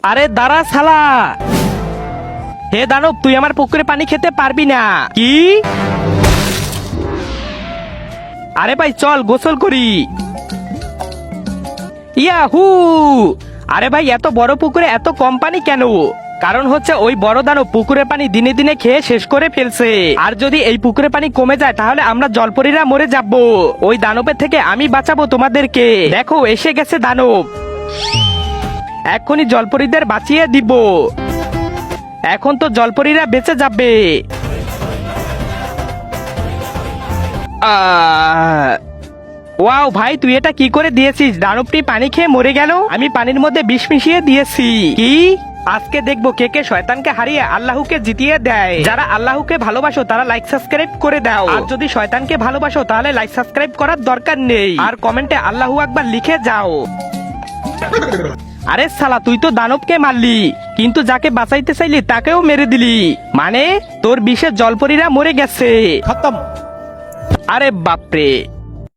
আরে দাঁড়া শালা। হে দানব, তুই আমার পুকুরে পানি খেতে পারবি না। কি? আরে ভাই চল গোসল করি। ইয়াহু! আরে ভাই এত বড় পুকুরে এত কম পানি কেন? কারণ হচ্ছে ওই বড় দানব পুকুরের পানি দিনে দিনে খেয়ে শেষ করে ফেলছে। আর যদি এই পুকুরের পানি কমে যায় তাহলে আমরা জলপরীরা মরে যাব। ওই দানবের থেকে আমি বাঁচাবো তোমাদেরকে। দেখো এসে গেছে দানব, এক্ষুনি জলপরীদের বাঁচিয়ে দিব। এখন তো জলপরীরা বেঁচে যাবে। ওয়াও ভাই, তুই এটা কি করে দিয়েছিস? দানবটি পানি খেয়ে মরে গেল। আমি পানির মধ্যে বিষ মিশিয়ে দিয়েছি। কি? আজকে দেখবো কে কে শয়তানকে হারিয়ে আল্লাহকে জিতিয়ে দেয়। যারা আল্লাহকে ভালোবাসো তারা লাইক সাবস্ক্রাইব করে দাও, আর যদি শয়তানকে ভালোবাসো তাহলে লাইক সাবস্ক্রাইব করার দরকার নেই, আর কমেন্টে আল্লাহু আকবার লিখে যাও। আরে শালা, তুই তো দানবকে মারলি, কিন্তু যাকে বাঁচাইতে চাইলি তাকেও মেরে দিলি। মানে তোর বিষে জলপরীরা মরে গেছে। খতম। আরে বাপরে।